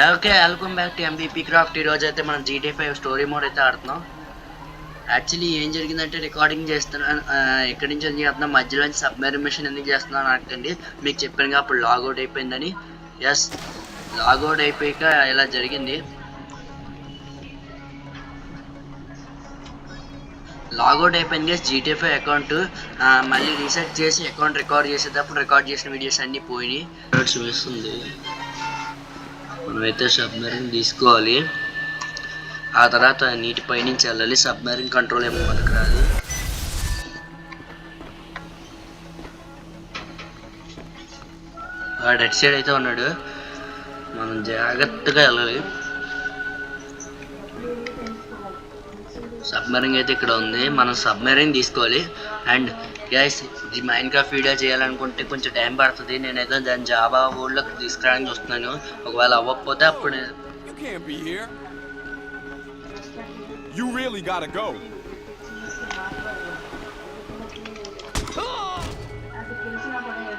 Okay, welcome back to MBP craft. ఈరోజు అయితే మనం GTA 5 స్టోరీ మోడ్ అయితే ఆడుతున్నాం. యాక్చువల్లీ ఏం జరిగిందంటే రికార్డింగ్ చేస్తున్నాను, ఎక్కడి నుంచి ఎందుకు చేస్తున్నాం, మధ్యలో నుంచి సబ్మెరీన్ మిషన్ ఎందుకు చేస్తున్నాను అడగండి. మీకు చెప్పాను అప్పుడు లాగౌట్ అయిపోయిందని. ఎస్, లాగౌట్ అయిపోయాక ఇలా జరిగింది. లాగౌట్ అయిపోయింది గైస్ GTA 5 అకౌంట్. మళ్ళీ రీసెట్ చేసి అకౌంట్ రికార్డ్ చేసేటప్పుడు రికార్డ్ చేసిన వీడియోస్ అన్నీ పోయినాయి. చూపిస్తుంది. మనమైతే సబ్మెరీన్ తీసుకోవాలి, ఆ తర్వాత నీటి పైనుంచి వెళ్ళాలి. సబ్మెరీన్ కంట్రోల్ ఏమో మనకు రాదు. వాడు అటు సైడ్ అయితే ఉన్నాడు, మనం జాగ్రత్తగా వెళ్ళాలి. సబ్మెరీన్ అయితే ఇక్కడ ఉంది, మనం సబ్మెరీన్ తీసుకోవాలి. అండ్ గైస్, ఈ మైన్క్రాఫ్ట్ వీడియో చేయాలనుకుంటే కొంచెం టైం పడుతుంది. నేనైతే దాన్ని జావా వర్డ్లోకి తీసుకురావడానికి చూస్తున్నాను. ఒకవేళ అవ్వకపోతే అప్పుడు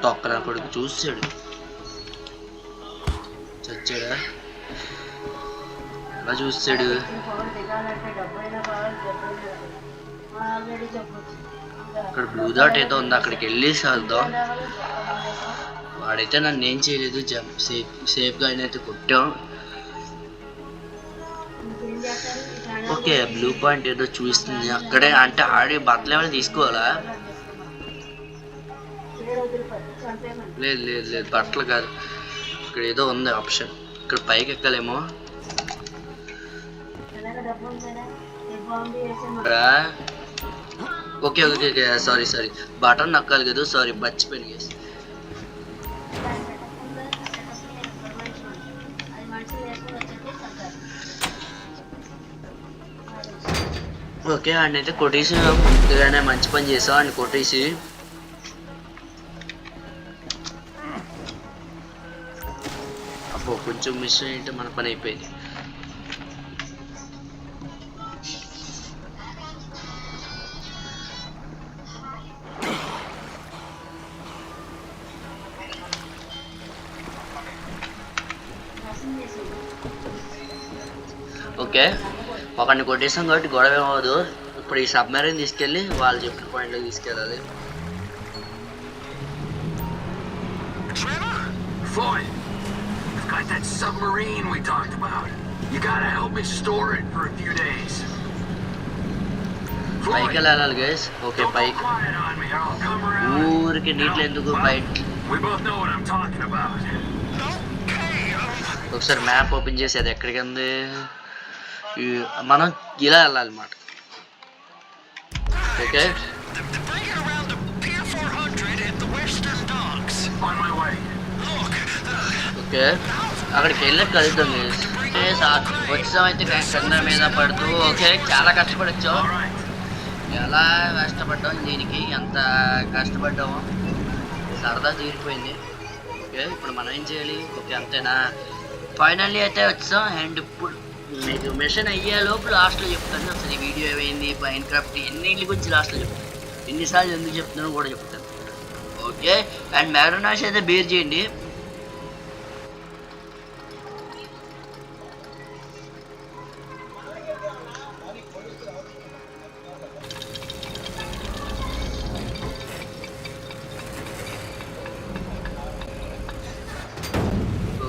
తొక్కన కొడుకు చూసాడు, చచ్చాడా? ఎలా చూసాడు? అక్కడ బ్లూ డాట్ ఏదో ఉంది, అక్కడికి వెళ్ళి చదువుదాం. వాడైతే నన్ను ఏం చేయలేదు, సేఫ్గా అయితే కొట్టాం. ఓకే, బ్లూ పాయింట్ ఏదో చూపిస్తుంది అక్కడే. అంటే ఆడి బట్టలు ఏమైనా తీసుకోవాలా? లేదు లేదు లేదు, బట్టలు కాదు, ఇక్కడ ఏదో ఉంది ఆప్షన్. ఇక్కడ పైకి ఎక్కాలేమో. Okay okay okay, sorry sorry, button నొక్కాలి కదా, సారీ మర్చిపోయాను గైస్. ఓకే, అయితే కొట్టేసి ముందుగానే మంచి పని చేసాం అండ్ కొట్టేసి. అబ్బో, కొంచెం మిస్ అయితే మన పని అయిపోయింది. ఓకే, ఒకరిని కొట్టేసాం కాబట్టి గొడవ ఏమవదు. ఇప్పుడు ఈ సబ్మెరీన్ తీసుకెళ్ళి వాళ్ళు చెప్పిన పాయింట్లోకి తీసుకెళ్ళాలి. పైకి వెళ్ళాలి గైస్. ఓకే, పైకి ఊరికి నీటిలో ఎందుకు బయట. ఒకసారి మ్యాప్ ఓపెన్ చేసి అది ఎక్కడికి ఉంది, మనం ఇలా వెళ్ళాలన్నమాట. ఓకే ఓకే, అక్కడికి వెళ్ళి కలుద్దాం. వచ్చాం అయితే కింద మీద పడుతూ. ఓకే, చాలా కష్టపడొచ్చాం. ఎలా కష్టపడ్డాం, దీనికి ఎంత కష్టపడ్డామో సరదా తీరిపోయింది. ఓకే, ఇప్పుడు మనం ఏం చేయాలి? ఓకే, అంతేనా? ఫైనల్లీ అయితే వచ్చాం. అండ్ ఇప్పుడు మీకు మిషన్ అయ్యే లోపు లాస్ట్లో చెప్తాను అసలు ఈ వీడియో ఏమైంది, మైన్క్రాఫ్ట్ ఎన్నింటి గురించి లాస్ట్లో చెప్తాను. ఎన్నిసార్లు ఎందుకు చెప్తున్నానో కూడా చెప్తాను. ఓకే, అండ్ మ్యాగ్రోనాష్ అయితే బేర్ చేయండి.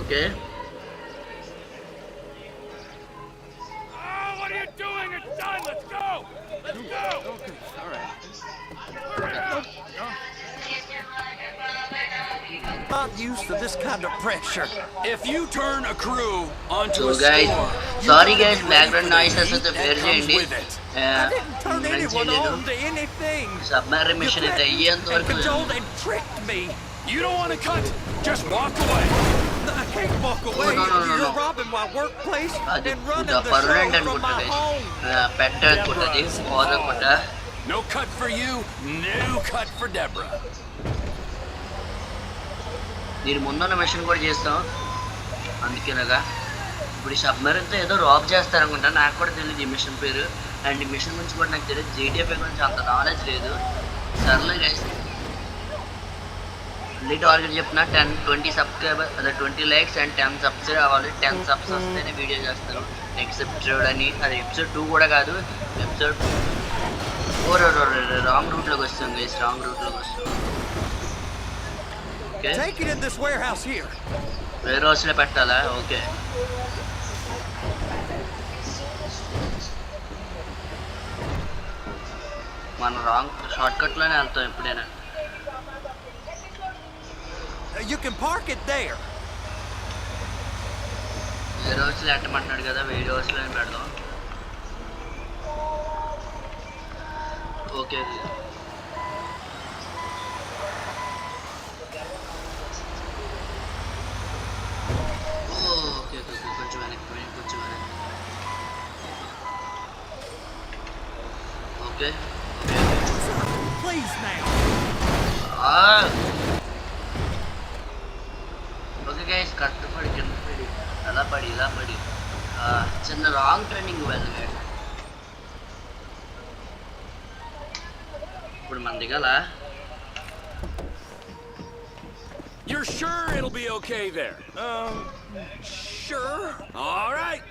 Okay, not used to this kind of pressure. If you turn a crew onto so a guys, storm, sorry guys, background noise అయితే బేర్ చేయండి. turn anyone on to anything. Submarine mission అయితే అయ్యేంత వరకు you don't want to cut, just walk away. I can't walk away. No. You're robbing my workplace and running the permanent show from my home. No cut for you, no cut for Deborah. దీని ముందున్న machine కూడా చేస్తాం అందుకేనగా. ఇప్పుడు ఈ సబ్మెరీన్తో ఏదో Rob చేస్తారనుకుంటా, నాకు కూడా తెలియదు ఈ మిషన్ పేరు. అండ్ ఈ మిషన్ గురించి కూడా నాకు తెలియదు. GTA 5 గురించి అంత నాలెడ్జ్ లేదు. సర్లే గైస్, మళ్ళీ టార్గెట్ చెప్పిన 20 సబ్స్క్రైబర్ అదే 20 లైక్స్ అండ్ 10 సబ్స్క్రైబ్ అవ్వాలి. 10 సబ్స్ వస్తేనే వీడియో చేస్తాను. నెక్స్ట్ ఎపిసోడ్ అని అది ఎపిసోడ్ 2 కూడా కాదు, ఎపిసోడ్ 4 రాంగ్ రూట్లోకి వస్తాం గైస్, రాంగ్ రూట్లోకి వస్తాం. ఓకే వేరే హౌస్లో పెట్టాలా? ఓకే మన రాంగ్ షార్ట్ కట్లోనే వెళ్తాం ఎప్పుడైనా. You can park it there. వేరే హౌస్లో ఎట్టమంటున్నాడు కదా, వేరే హౌస్లోనే పెడదాం. ఓకే ఓకే కొంచెం వెనక్కి కొంచెం వెనక్కి. Okay Please now. Okay guys కష్టపడి కింద పడి అలా పడి ఇలా పడి చిన్న రాంగ్ ట్రెండింగ్ వెళ్ళగాడు. ఇప్పుడు మన దిగాల. You're sure it'll be okay there? Sure. All right.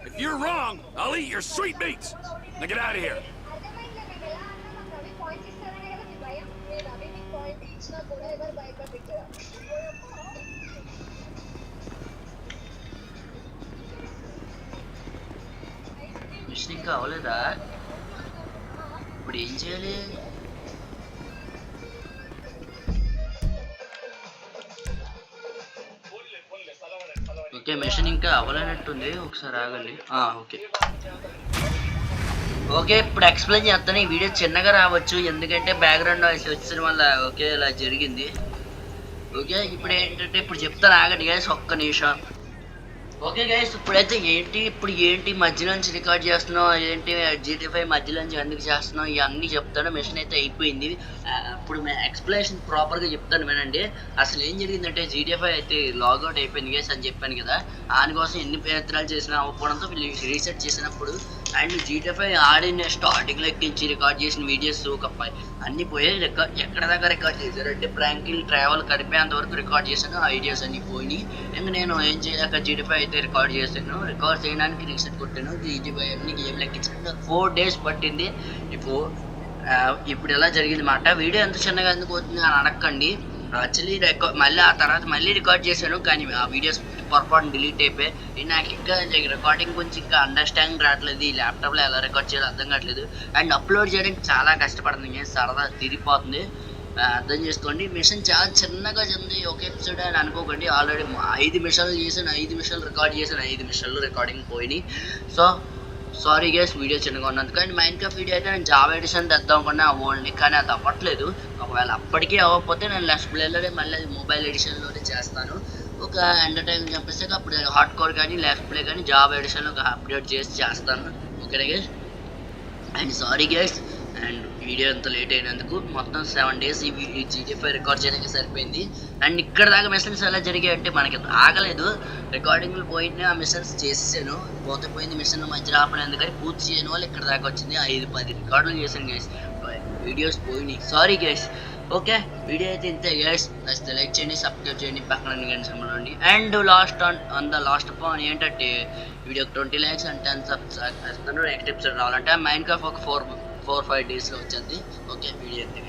If you're wrong, I'll eat your sweet meats. Now get out of here. Mission ఇంకా అవ్వలేదా? ఇప్పుడు ఏం చేయాలి? ఓకే మిషన్ ఇంకా అవ్వలేనట్టుంది, ఒకసారి ఆగండి. ఓకే ఓకే ఇప్పుడు ఎక్స్ప్లెయిన్ చేస్తాను. ఈ వీడియో చిన్నగా రావచ్చు ఎందుకంటే బ్యాక్గ్రౌండ్ నాయిస్ వచ్చిన వల్ల ఓకే ఇలా జరిగింది. ఓకే ఇప్పుడు ఏంటంటే ఇప్పుడు చెప్తాను ఆగండి గైస్ ఒక్క నిమిషం. ఓకే గైస్ ఇప్పుడైతే ఏంటి మధ్య నుంచి రికార్డ్ చేస్తున్నావు, ఏంటి GTA 5 మధ్య నుంచి ఎందుకు చేస్తున్నావు ఇవన్నీ చెప్తాను. మిషన్ అయితే అయిపోయింది. ఇప్పుడు ఎక్స్ప్లెనేషన్ ప్రాపర్గా చెప్తాను వినండి. అసలు ఏం జరిగిందంటే GTA 5 అయితే లాగౌట్ అయిపోయింది గైస్ అని చెప్పాను కదా, దానికోసం ఎన్ని ప్రయత్నాలు చేసినా అవ్వడంతో రీసెట్ చేసినప్పుడు అండ్ GTA 5 ఆడిన స్టార్టింగ్లో ఎక్కించి రికార్డ్ చేసిన వీడియోస్ ఒక అన్నీ పోయాయి. ఎక్కడ దాకా రికార్డ్ చేశారు అంటే ప్రాంకిల్ ట్రావెల్ కడిపేంత వరకు రికార్డ్ చేశాను. ఆ ఐడియాస్ అన్నీ పోయినాయి. ఇంకా నేను ఏం చేయలేక GTA 5 అయితే రికార్డ్ చేశాను. రికార్డ్ చేయడానికి రీసెట్ కొట్టాను. GTA 5 అన్ని గేమ్ లెక్కించాను. 4 days పట్టింది. ఇప్పుడు ఎలా జరిగింది మాట. వీడియో ఎంత చిన్నగా ఎందుకు అవుతుంది అని అడగండి. యాక్చువల్లీ మళ్ళీ ఆ తర్వాత మళ్ళీ రికార్డ్ చేశాను కానీ ఆ వీడియోస్ పొరపాటు డిలీట్ అయిపోయి నాకు ఇంకా రికార్డింగ్ గురించి ఇంకా అండర్స్టాండింగ్ రావట్లేదు. ఈ ల్యాప్టాప్లో ఎలా రికార్డ్ చేయాలో అర్థం కావట్లేదు అండ్ అప్లోడ్ చేయడానికి చాలా కష్టపడుతుంది. సరదా తిరిగిపోతుంది, అర్థం చేసుకోండి. మిషన్ చాలా చిన్నగా ఉంది ఒక ఎపిసోడ్ అని అనుకోకండి. ఆల్రెడీ 5 మిషన్లు చేశాను, 5 మిషన్లు రికార్డ్ చేశాను, 5 మిషన్లు రికార్డింగ్ పోయినాయి. సో సారీ గైస్ వీడియో చిన్నగా ఉన్నందుకు. అండ్ మైన్క్రాఫ్ట్ వీడియో అయితే నేను జావా ఎడిషన్ తెద్దాం అనుకున్నా ఓన్లీ, కానీ అది అవ్వట్లేదు. ఒకవేళ అప్పటికీ అవ్వకపోతే నేను లెఫ్ట్ ప్లేలోనే మళ్ళీ మొబైల్ ఎడిషన్లోనే చేస్తాను. ఒక ఎంటర్టైన్ చెప్పేసి అప్పుడు హార్డ్ కోర్ కానీ లెఫ్ట్ ప్లే కానీ జావా ఎడిషన్లో ఒక అప్డేట్ చేస్తాను. ఓకేనా guys? And sorry guys and video ఎంత లేట్ అయినందుకు. మొత్తం 7 days ఈ GTA 5 రికార్డ్ చేయడానికి సరిపోయింది. అండ్ ఇక్కడ దాకా మిషన్స్ ఎలా జరిగాయి అంటే మనకి ఆగలేదు. రికార్డింగ్లు పోయినా ఆ మిషన్స్ చేసేసాను, పోయింది మిషన్ మధ్యలో ఆపడం ఎందుకని పూర్తి చేయని వాళ్ళు ఇక్కడ దాకా వచ్చింది. 5-10 రికార్డులు చేశాను గైస్, వీడియోస్ పోయినాయి. Sorry guys. ఓకే వీడియో అయితే ఇంతే గైస్. నచ్చితే లైక్ చేయండి, సబ్స్క్రైబ్ చేయండి, పక్కన గంట సంబంధండి. అండ్ లాస్ట్ పాన్ ఏంటంటే వీడియోకి 20 likes and 10 subs next episode రావాలంటే మైన్క్రాఫ్ట్ ఒక 4-5 daysలో వచ్చేది. ఓకే వీడియో అయితే